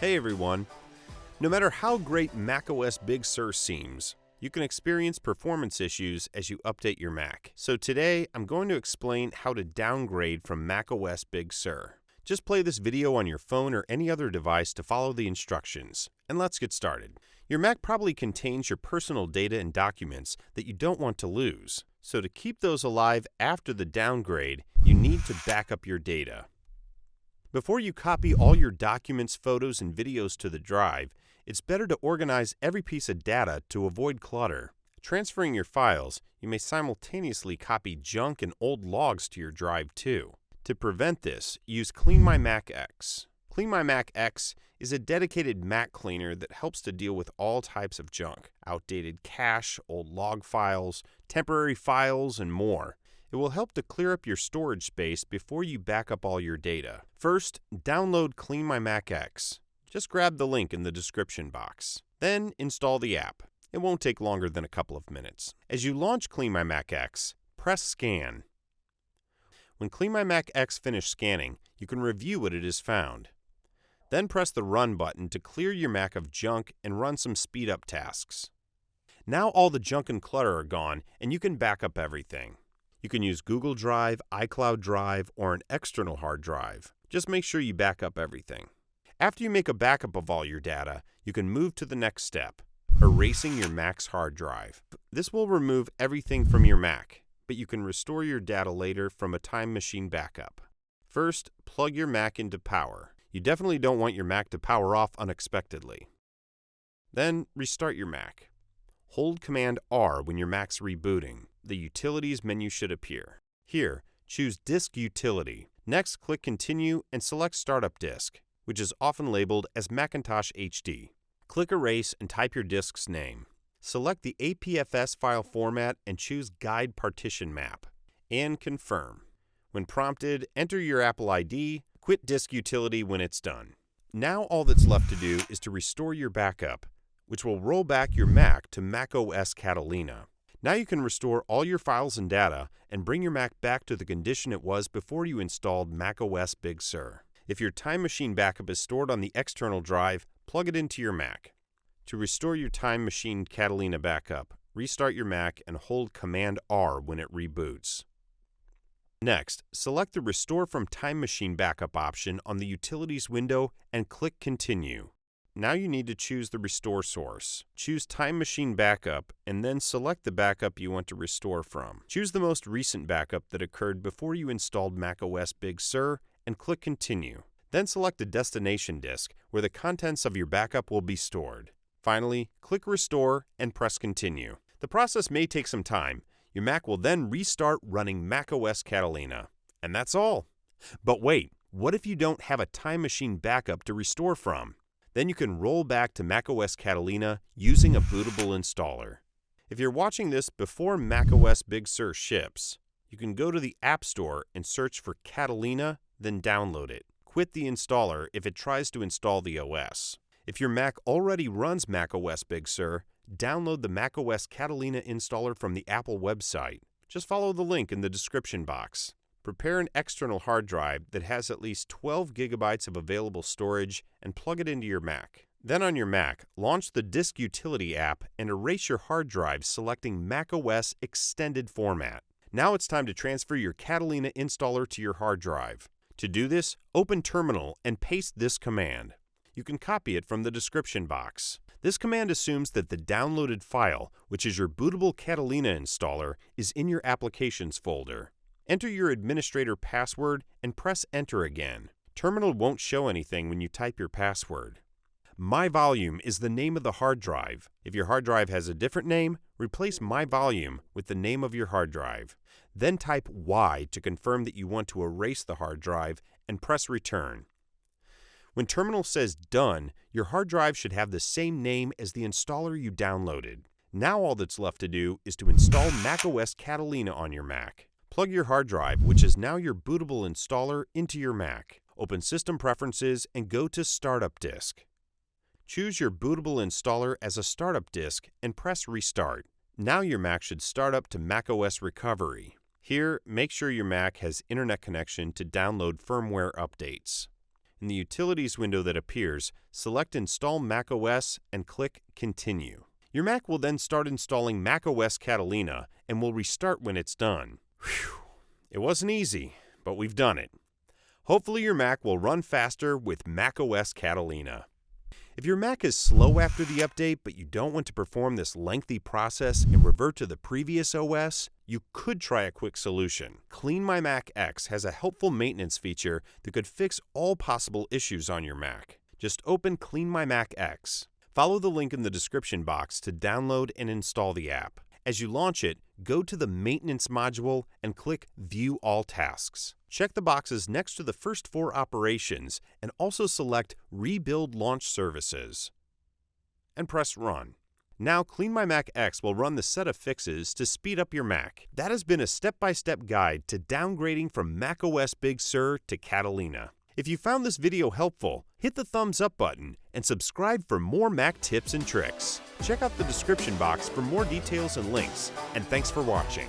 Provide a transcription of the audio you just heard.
Hey everyone! No matter how great macOS Big Sur seems, you can experience performance issues as you update your Mac. So today, I'm going to explain how to downgrade from macOS Big Sur. Just play this video on your phone or any other device to follow the instructions, and let's get started. Your Mac probably contains your personal data and documents that you don't want to lose. So to keep those alive after the downgrade, you need to back up your data. Before you copy all your documents, photos, and videos to the drive, it's better to organize every piece of data to avoid clutter. Transferring your files, you may simultaneously copy junk and old logs to your drive too. To prevent this, use Clean My Mac X. Clean My Mac X is a dedicated Mac cleaner that helps to deal with all types of junk, outdated cache, old log files, temporary files, and more. It will help to clear up your storage space before you back up all your data. First, download Clean My Mac X. Just grab the link in the description box. Then install the app. It won't take longer than a couple of minutes. As you launch Clean My Mac X, press Scan. When Clean My Mac X finishes scanning, you can review what it has found. Then press the Run button to clear your Mac of junk and run some speed-up tasks. Now all the junk and clutter are gone, and you can back up everything. You can use Google Drive, iCloud Drive, or an external hard drive. Just make sure you back up everything. After you make a backup of all your data, you can move to the next step, erasing your Mac's hard drive. This will remove everything from your Mac, but you can restore your data later from a Time Machine backup. First, plug your Mac into power. You definitely don't want your Mac to power off unexpectedly. Then, restart your Mac. Hold Command R when your Mac's rebooting. The Utilities menu should appear. Here, choose Disk Utility. Next, click Continue and select Startup Disk, which is often labeled as Macintosh HD. Click Erase and type your disk's name. Select the APFS file format and choose Guide Partition Map. And confirm. When prompted, enter your Apple ID, quit Disk Utility when it's done. Now all that's left to do is to restore your backup, which will roll back your Mac to macOS Catalina. Now you can restore all your files and data and bring your Mac back to the condition it was before you installed macOS Big Sur. If your Time Machine backup is stored on the external drive, plug it into your Mac. To restore your Time Machine Catalina backup, restart your Mac and hold Command R when it reboots. Next, select the Restore from Time Machine Backup option on the Utilities window and click Continue. Now you need to choose the restore source. Choose Time Machine Backup and then select the backup you want to restore from. Choose the most recent backup that occurred before you installed macOS Big Sur and click Continue. Then select the destination disk where the contents of your backup will be stored. Finally, click Restore and press Continue. The process may take some time. Your Mac will then restart running macOS Catalina. And that's all. But wait, what if you don't have a Time Machine backup to restore from? Then you can roll back to macOS Catalina using a bootable installer. If you're watching this before macOS Big Sur ships, you can go to the App Store and search for Catalina, then download it. Quit the installer if it tries to install the OS. If your Mac already runs macOS Big Sur, download the macOS Catalina installer from the Apple website. Just follow the link in the description box. Prepare an external hard drive that has at least 12 gigabytes of available storage and plug it into your Mac. Then on your Mac, launch the Disk Utility app and erase your hard drive selecting macOS Extended Format. Now it's time to transfer your Catalina installer to your hard drive. To do this, open Terminal and paste this command. You can copy it from the description box. This command assumes that the downloaded file, which is your bootable Catalina installer, is in your Applications folder. Enter your administrator password and press Enter again. Terminal won't show anything when you type your password. My Volume is the name of the hard drive. If your hard drive has a different name, replace My Volume with the name of your hard drive. Then type Y to confirm that you want to erase the hard drive and press Return. When Terminal says Done, your hard drive should have the same name as the installer you downloaded. Now all that's left to do is to install macOS Catalina on your Mac. Plug your hard drive, which is now your bootable installer, into your Mac. Open System Preferences and go to Startup Disk. Choose your bootable installer as a startup disk and press Restart. Now your Mac should start up to macOS Recovery. Here, make sure your Mac has internet connection to download firmware updates. In the Utilities window that appears, select Install macOS and click Continue. Your Mac will then start installing macOS Catalina and will restart when it's done. Whew. It wasn't easy, but we've done it. Hopefully your Mac will run faster with macOS Catalina. If your Mac is slow after the update, but you don't want to perform this lengthy process and revert to the previous OS, you could try a quick solution. Clean My Mac X has a helpful maintenance feature that could fix all possible issues on your Mac. Just open Clean My Mac X. Follow the link in the description box to download and install the app. As you launch it, go to the Maintenance module and click View All Tasks. Check the boxes next to the first 4 operations and also select Rebuild Launch Services. And press Run. Now Clean My Mac X will run the set of fixes to speed up your Mac. That has been a step-by-step guide to downgrading from macOS Big Sur to Catalina. If you found this video helpful, hit the thumbs up button and subscribe for more Mac tips and tricks. Check out the description box for more details and links, and thanks for watching.